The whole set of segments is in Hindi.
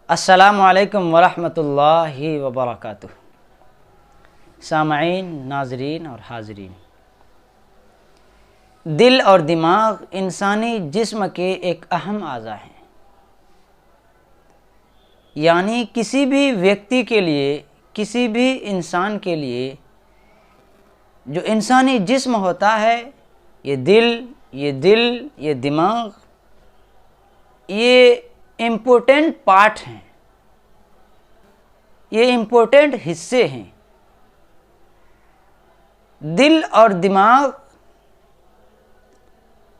अस्सलामु अलैकुम वरहमतुल्लाहि वबरकातुह। सामईन, नाज़रीन और हाज़रीन, दिल और दिमाग इंसानी जिस्म के एक अहम आज़ा हैं। यानी किसी भी व्यक्ति के लिए, किसी भी इंसान के लिए जो इंसानी जिस्म होता है, ये दिल, ये दिमाग, ये इम्पोर्टेंट पार्ट हैं, ये इम्पोर्टेंट हिस्से हैं। दिल और दिमाग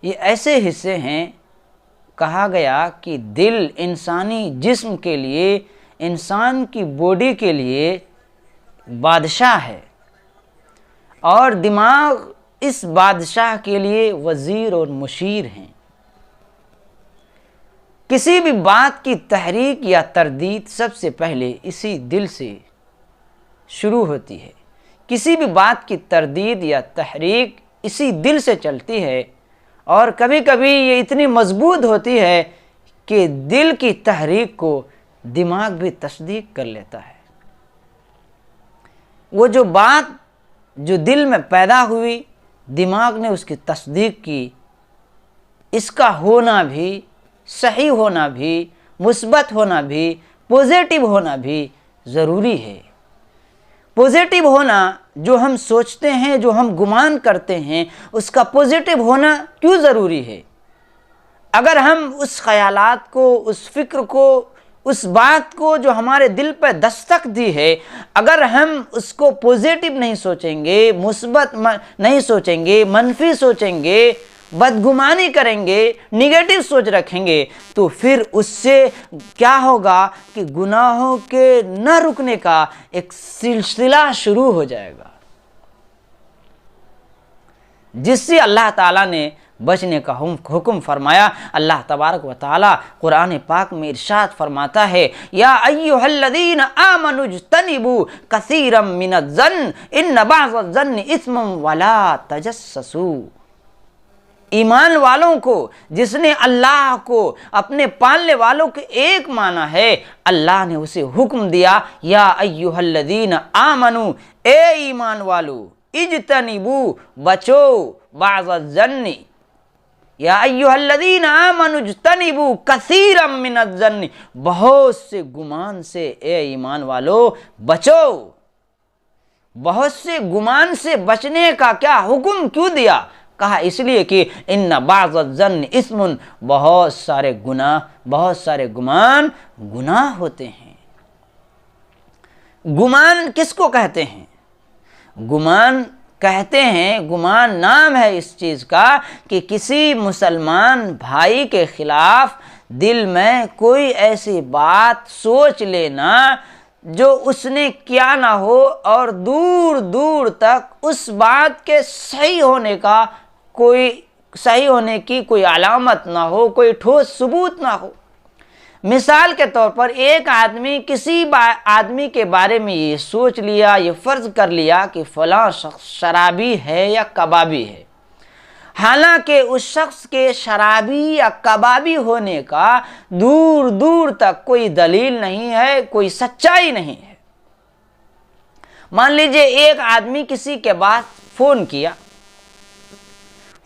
ये ऐसे हिस्से हैं, कहा गया कि दिल इंसानी जिस्म के लिए, इंसान की बॉडी के लिए बादशाह है और दिमाग इस बादशाह के लिए वज़ीर और मुशीर हैं। किसी भी बात की तहरीक या तरदीद सबसे पहले इसी दिल से शुरू होती है। किसी भी बात की तरदीद या तहरीक इसी दिल से चलती है और कभी कभी ये इतनी मजबूत होती है कि दिल की तहरीक को दिमाग भी तस्दीक कर लेता है। वो जो बात जो दिल में पैदा हुई, दिमाग ने उसकी तस्दीक की, इसका होना भी, सही होना भी, मुस्बत होना भी, पॉजिटिव होना भी ज़रूरी है। पॉजिटिव होना, जो हम सोचते हैं, जो हम गुमान करते हैं, उसका पॉजिटिव होना क्यों ज़रूरी है? अगर हम उस ख़यालात को, उस फ़िक्र को, उस बात को जो हमारे दिल पर दस्तक दी है, अगर हम उसको पॉजिटिव नहीं सोचेंगे, मुस्बत नहीं सोचेंगे, मनफी सोचेंगे, बदगुमानी करेंगे, निगेटिव सोच रखेंगे, तो फिर उससे क्या होगा कि गुनाहों के न रुकने का एक सिलसिला शुरू हो जाएगा, जिससे अल्लाह ताला ने बचने का हुक्म फरमाया। अल्लाह तबारक व तआला कुरान पाक में इरशाद फरमाता है, या अय्युहल्लज़ीना आमनु इज्तनिबू कसीरम मिनज़्ज़न्न इन्न बअज़-ज़न्नि इस्मुन वला तजस्ससू। ईमान वालों को, जिसने अल्लाह को अपने पालने वालों के एक माना है, अल्लाह ने उसे हुक्म दिया, या अय्युहल्लज़ीना आमनु, ए ईमान वालो, इज्तनिबू, बचो, बअज़-ज़न्नि, या अय्युहल्लज़ीना आमनु इज्तनिबू कसीरम मिनज़्ज़न्नि, बहुत से गुमान से ए ईमान वालो बचो। बहुत से गुमान से बचने का क्या हुक्म क्यों दिया? कहा इसलिए कि इन्ना बअज़-ज़न्नि इस्मुन, बहुत सारे गुनाह, बहुत सारे गुमान गुनाह होते हैं। गुमान किसको कहते हैं? गुमान कहते हैं, गुमान नाम है इस चीज़ का कि किसी मुसलमान भाई के खिलाफ दिल में कोई ऐसी बात सोच लेना जो उसने किया ना हो और दूर दूर तक उस बात के सही होने की कोई अलामत ना हो, कोई ठोस सबूत ना हो। मिसाल के तौर पर एक आदमी किसी आदमी के बारे में ये सोच लिया, ये फ़र्ज़ कर लिया कि फ़लाँ शख्स शराबी है या कबाबी है, हालांकि उस शख्स के शराबी या कबाबी होने का दूर दूर तक कोई दलील नहीं है, कोई सच्चाई नहीं है। मान लीजिए एक आदमी किसी के पास फ़ोन किया,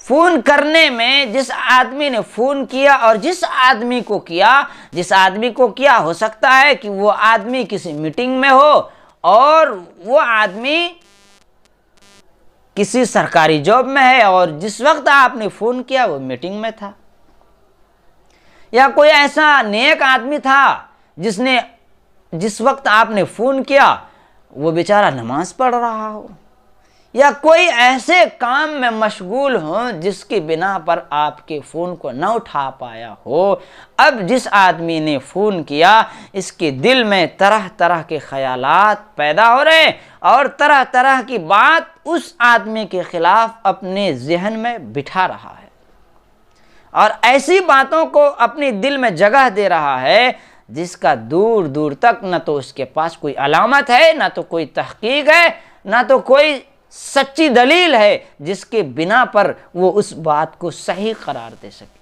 फ़ोन करने में जिस आदमी ने फ़ोन किया और जिस आदमी को किया हो सकता है कि वो आदमी किसी मीटिंग में हो और वो आदमी किसी सरकारी जॉब में है और जिस वक्त आपने फ़ोन किया वो मीटिंग में था। या कोई ऐसा नेक आदमी था जिसने जिस वक्त आपने फ़ोन किया वो बेचारा नमाज पढ़ रहा हो, या कोई ऐसे काम में मशगूल हो जिसकी बिना पर आपके फ़ोन को न उठा पाया हो। अब जिस आदमी ने फ़ोन किया, इसके दिल में तरह तरह के ख़यालात पैदा हो रहे हैं और तरह तरह की बात उस आदमी के ख़िलाफ़ अपने जहन में बिठा रहा है और ऐसी बातों को अपने दिल में जगह दे रहा है जिसका दूर दूर तक न तो उसके पास कोई अलामत है, न तो कोई तहकीक है, न तो कोई सच्ची दलील है जिसके बिना पर वो उस बात को सही करार दे सके।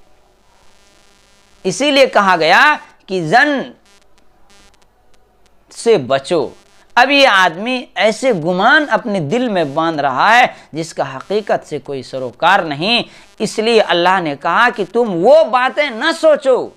इसीलिए कहा गया कि जन से बचो। अब ये आदमी ऐसे गुमान अपने दिल में बांध रहा है जिसका हकीकत से कोई सरोकार नहीं, इसलिए अल्लाह ने कहा कि तुम वो बातें न सोचो,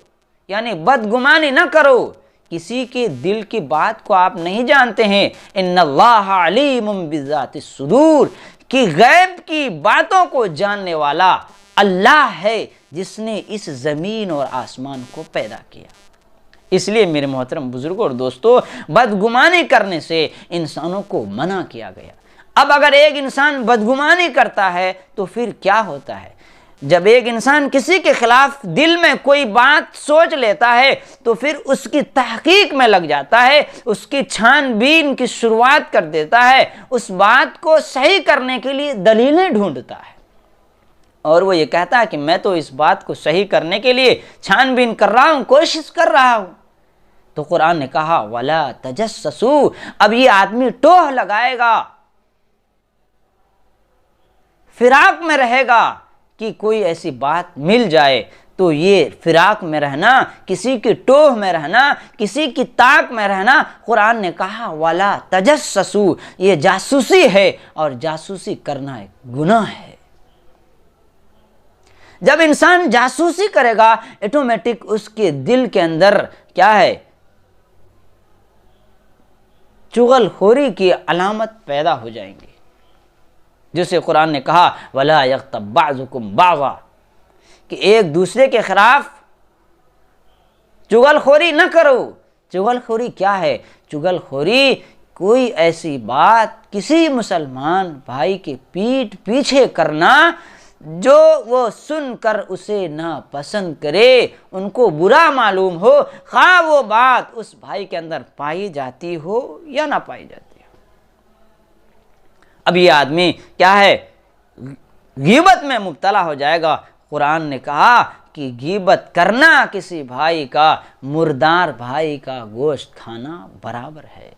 यानी बदगुमानी न करो। किसी के दिल की बात को आप नहीं जानते हैं। इन्नल्लाह अलीमुम बिज़ातिस सुदूर, कि गैब की बातों को जानने वाला अल्लाह है जिसने इस ज़मीन और आसमान को पैदा किया। इसलिए मेरे मोहतरम बुजुर्गों और दोस्तों, बदगुमानी करने से इंसानों को मना किया गया। अब अगर एक इंसान बदगुमानी करता है तो फिर क्या होता है? जब एक इंसान किसी के खिलाफ दिल में कोई बात सोच लेता है तो फिर उसकी तहकीक में लग जाता है, उसकी छानबीन की शुरुआत कर देता है, उस बात को सही करने के लिए दलीलें ढूंढता है और वो ये कहता है कि मैं तो इस बात को सही करने के लिए छानबीन कर रहा हूं, कोशिश कर रहा हूं। तो कुरान ने कहा वला तजस्ससू, अब ये आदमी टोह लगाएगा, फिराक में रहेगा कि कोई ऐसी बात मिल जाए, तो ये फिराक में रहना, किसी की टोह में रहना, किसी की ताक में रहना, कुरान ने कहा वाला तजस्ससू, ये जासूसी है और जासूसी करना एक गुनाह है। जब इंसान जासूसी करेगा ऑटोमेटिक उसके दिल के अंदर क्या है? चुगलखोरी की अलामत पैदा हो जाएंगी, जिसे कुरान ने कहा वला यग़्तब बाज़ुकुम बाज़ा, कि एक दूसरे के खिलाफ चुगलखोरी न करो। चुगलखोरी क्या है? चुगलखोरी कोई ऐसी बात किसी मुसलमान भाई के पीठ पीछे करना जो वो सुनकर उसे ना पसंद करे, उनको बुरा मालूम हो, खा वो बात उस भाई के अंदर पाई जाती हो या ना पाई जाती हो। अब ये आदमी क्या है? गीबत में मुब्तला हो जाएगा। कुरान ने कहा कि गीबत करना किसी भाई का मुर्दार भाई का गोश्त खाना बराबर है।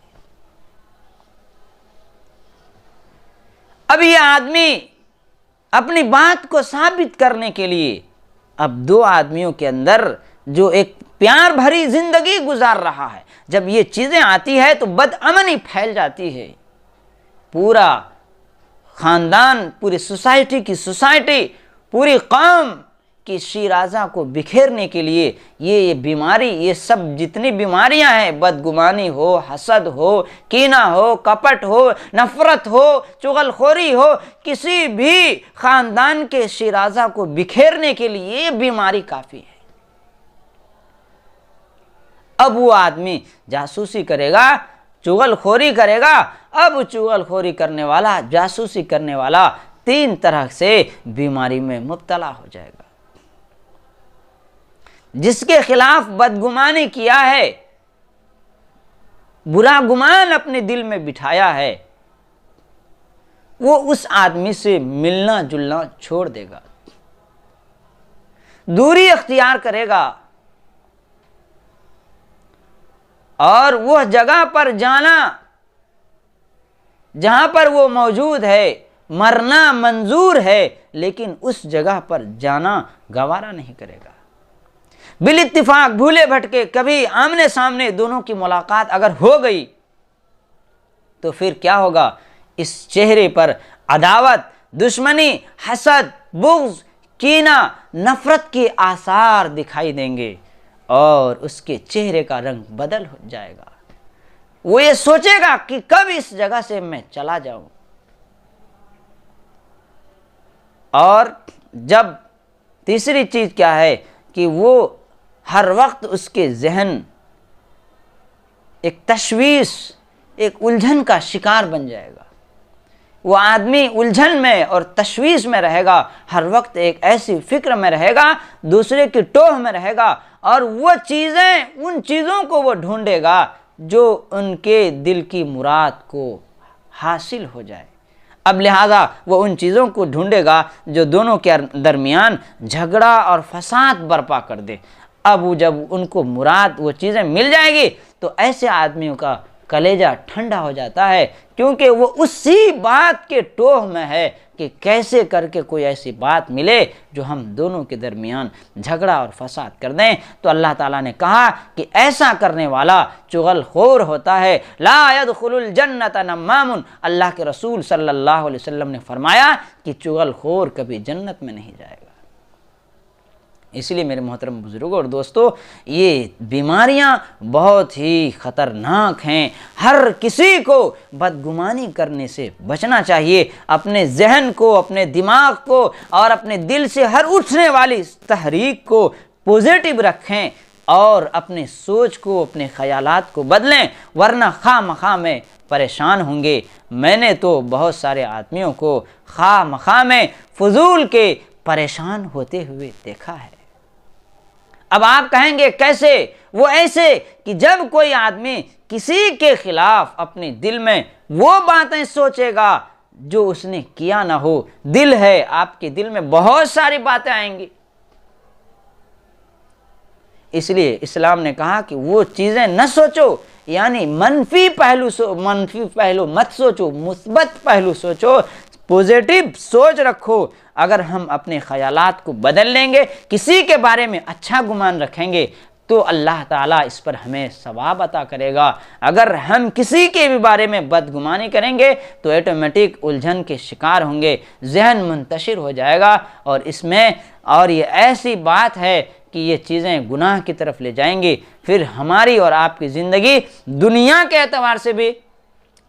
अब ये आदमी अपनी बात को साबित करने के लिए अब दो आदमियों के अंदर जो एक प्यार भरी जिंदगी गुजार रहा है, जब ये चीजें आती है तो बदअमनी फैल जाती है। पूरा खानदान, पूरी सोसाइटी, पूरी कौम की शीराजा को बिखेरने के लिए ये बीमारी, ये सब जितनी बीमारियां हैं, बदगुमानी हो, हसद हो, कीना हो, कपट हो, नफरत हो, चुगलखोरी हो, किसी भी खानदान के शीराजा को बिखेरने के लिए ये बीमारी काफी है। अब वो आदमी जासूसी करेगा, चुगलखोरी करेगा। अब चुगलखोरी करने वाला, जासूसी करने वाला 3 तरह से बीमारी में मुब्तला हो जाएगा। जिसके खिलाफ बदगुमानी किया है, बुरा गुमान अपने दिल में बिठाया है, वो उस आदमी से मिलना जुलना छोड़ देगा, दूरी अख्तियार करेगा और वह जगह पर जाना जहां पर वो मौजूद है, मरना मंजूर है, लेकिन उस जगह पर जाना गवारा नहीं करेगा। बिल इत्तिफाक भूले भटके कभी आमने सामने दोनों की मुलाकात अगर हो गई तो फिर क्या होगा? इस चेहरे पर अदावत, दुश्मनी, हसद, बुग़्ज़, कीना, नफरत के आसार दिखाई देंगे और उसके चेहरे का रंग बदल हो जाएगा। वो ये सोचेगा कि कब इस जगह से मैं चला जाऊं। और जब तीसरी चीज क्या है कि वो हर वक्त उसके जहन एक तशवीश, एक उलझन का शिकार बन जाएगा। वो आदमी उलझन में और तशवीश में रहेगा, हर वक्त एक ऐसी फिक्र में रहेगा, दूसरे की टोह में रहेगा और वो चीज़ें, उन चीज़ों को वो ढूंढेगा जो उनके दिल की मुराद को हासिल हो जाए। अब लिहाजा वो उन चीज़ों को ढूंढेगा जो दोनों के दरमियान झगड़ा और फसाद बर्पा कर दे। अब वो जब उनको मुराद वो चीज़ें मिल जाएगी तो ऐसे आदमियों का कलेजा ठंडा हो जाता है, क्योंकि वो उसी बात के टोह में है कि कैसे करके कोई ऐसी बात मिले जो हम दोनों के दरमियान झगड़ा और फसाद कर दें। तो अल्लाह ताला ने कहा कि ऐसा करने वाला चुगलखोर होता है। ला यदखुलुल जन्नत नम्मामुन, अल्लाह के रसूल सल्लल्लाहु अलैहि वसल्लम ने फरमाया कि चुगलखोर कभी जन्नत में नहीं जाएगा। इसलिए मेरे मोहतरम बुजुर्गों और दोस्तों, ये बीमारियां बहुत ही ख़तरनाक हैं। हर किसी को बदगुमानी करने से बचना चाहिए। अपने जहन को, अपने दिमाग को और अपने दिल से हर उठने वाली तहरीक को पॉजिटिव रखें और अपने सोच को, अपने ख्यालात को बदलें, वरना खामखा में परेशान होंगे। मैंने तो बहुत सारे आदमियों को खामखा में फजूल के परेशान होते हुए देखा है। अब आप कहेंगे कैसे? वो ऐसे कि जब कोई आदमी किसी के खिलाफ अपने दिल में वो बातें सोचेगा जो उसने किया ना हो, दिल है, आपके दिल में बहुत सारी बातें आएंगी। इसलिए इस्लाम ने कहा कि वो चीज़ें न सोचो, यानी मनफी पहलू मत सोचो, मुस्बत पहलू सोचो, पॉजिटिव सोच रखो। अगर हम अपने ख्यालात को बदल लेंगे, किसी के बारे में अच्छा गुमान रखेंगे, तो अल्लाह ताला इस पर हमें सवाब अता करेगा। अगर हम किसी के भी बारे में बदगुमानी करेंगे तो ऑटोमेटिक उलझन के शिकार होंगे, जहन मुंतशिर हो जाएगा। और ये ऐसी बात है कि ये चीज़ें गुनाह की तरफ ले जाएंगी। फिर हमारी और आपकी ज़िंदगी दुनिया के एतबार से भी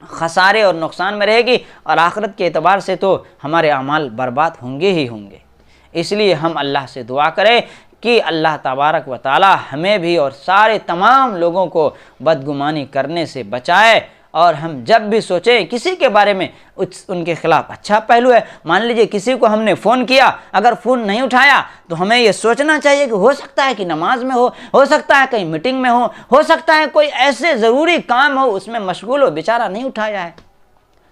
खसारे और नुकसान में रहेगी, और आखिरत के एतबार से तो हमारे अमाल बर्बाद होंगे ही होंगे। इसलिए हम अल्लाह से दुआ करें कि अल्लाह तबारक व ताला हमें भी और सारे तमाम लोगों को बदगुमानी करने से बचाए। और हम जब भी सोचें किसी के बारे में उनके खिलाफ अच्छा पहलू है, मान लीजिए किसी को हमने फ़ोन किया, अगर फ़ोन नहीं उठाया तो हमें ये सोचना चाहिए कि हो सकता है कि नमाज में हो सकता है कहीं मीटिंग में हो सकता है कोई ऐसे ज़रूरी काम हो उसमें मशगूल हो, बेचारा नहीं उठाया है।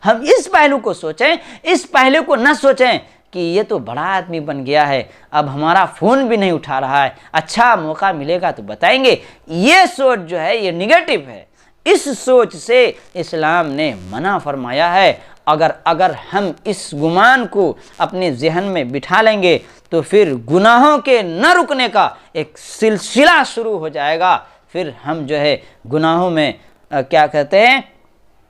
हम इस पहलू को सोचें, इस पहलू को न सोचें कि ये तो बड़ा आदमी बन गया है, अब हमारा फ़ोन भी नहीं उठा रहा है, अच्छा मौका मिलेगा तो बताएंगे। ये सोच जो है ये निगेटिव है। इस सोच से इस्लाम ने मना फरमाया है। अगर हम इस गुमान को अपने जहन में बिठा लेंगे तो फिर गुनाहों के न रुकने का एक सिलसिला शुरू हो जाएगा। फिर हम जो है गुनाहों में क्या कहते हैं,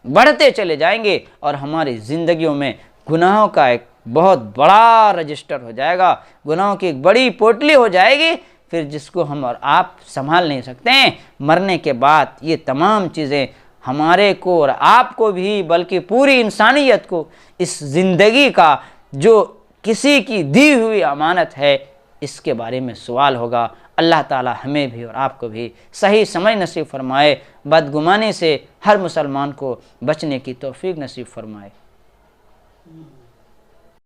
बढ़ते चले जाएंगे और हमारी ज़िंदगियों में गुनाहों का एक बहुत बड़ा रजिस्टर हो जाएगा, गुनाहों की एक बड़ी पोटली हो जाएगी, फिर जिसको हम और आप संभाल नहीं सकते हैं। मरने के बाद ये तमाम चीज़ें हमारे को और आपको भी, बल्कि पूरी इंसानियत को, इस ज़िंदगी का जो किसी की दी हुई अमानत है, इसके बारे में सवाल होगा। अल्लाह ताला हमें भी और आपको भी सही समझ नसीब फरमाए, बदगुमानी से हर मुसलमान को बचने की तौफीक नसीब फरमाए।